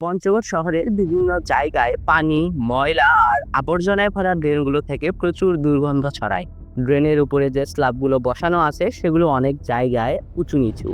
পঞ্চগড় শহরের বিভিন্ন জায়গায় পানি, ময়লা আর আবর্জনায় ভরা ড্রেনগুলো থেকে প্রচুর দুর্গন্ধ ছড়ায়। ড্রেনের উপরে যে স্ল্যাবগুলো বসানো আছে সেগুলো অনেক জায়গায় উঁচু নিচু,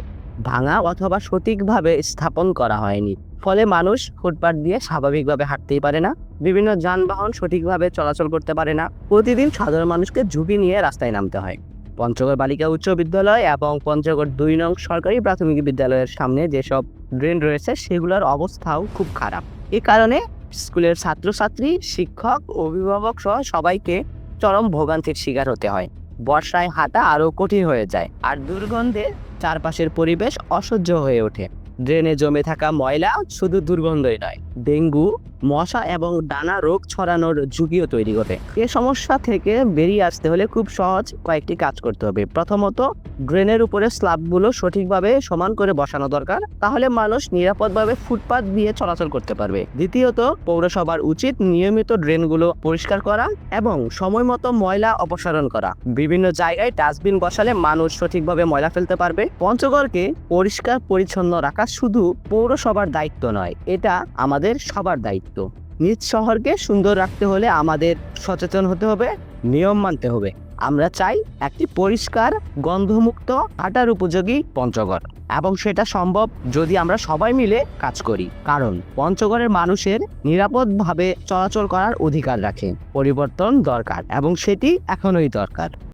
ভাঙা অথবা সঠিকভাবে স্থাপন করা হয়নি। ফলে মানুষ ফুটপাত দিয়ে স্বাভাবিকভাবে হাঁটতেই পারে না, বিভিন্ন যানবাহন সঠিকভাবে চলাচল করতে পারে না। প্রতিদিন সাধারণ মানুষকে ঝুঁকি নিয়ে রাস্তায় নামতে হয়। পঞ্চগড় বালিকা উচ্চ বিদ্যালয় এবং পঞ্চগড় ২ নং সরকারি প্রাথমিক বিদ্যালয়ের সামনে যেসব ড্রেন রয়েছে সেগুলোর অবস্থাও খুব খারাপ। এ কারণে স্কুলের ছাত্রছাত্রী, শিক্ষক, অভিভাবক সহ সবাইকে চরম ভোগান্তির শিকার হতে হয়। বর্ষায় হাঁটা আরো কঠিন হয়ে যায় আর দুর্গন্ধে চারপাশের পরিবেশ অসহ্য হয়ে ওঠে। ড্রেনে জমে থাকা ময়লা শুধু দুর্গন্ধই নয়, ডেঙ্গু, মশা এবং নানা রোগ ছড়ানোর ঝুঁকিও তৈরি করে। এ সমস্যা থেকে বেরিয়ে আসতে হলে খুব সহজ কয়েকটি কাজ করতে হবে। প্রথমত, ড্রেনের উপরে স্ল্যাবগুলো সঠিকভাবে সমান করে বসানো দরকার, তাহলে মানুষ নিরাপদভাবে ফুটপাত দিয়ে চলাচল করতে পারবে। দ্বিতীয়ত, পৌরসভার উচিত নিয়মিত ড্রেনগুলো পরিষ্কার করা এবং সময় মতো ময়লা অপসারণ করা। বিভিন্ন জায়গায় ডাস্টবিন বসালে মানুষ সঠিকভাবে ময়লা ফেলতে পারবে। পঞ্চগড়কে পরিষ্কার পরিচ্ছন্ন রাখা শুধু পৌরসভার দায়িত্ব নয়, এটা আমাদের সবার দায়িত্ব। নিজ শহরকে সুন্দর রাখতে হলে আমাদের সচেতন হতে হবে, নিয়ম মানতে হবে। আমরা চাই একটি পরিষ্কার, গন্ধমুক্ত, হাঁটার উপযোগী পঞ্চগড়, এবং সেটা সম্ভব যদি আমরা সবাই মিলে কাজ করি। কারণ পঞ্চগড়ের মানুষের নিরাপদভাবে চলাচল করার অধিকার রাখে। পরিবর্তন দরকার এবং সেটি এখনই দরকার।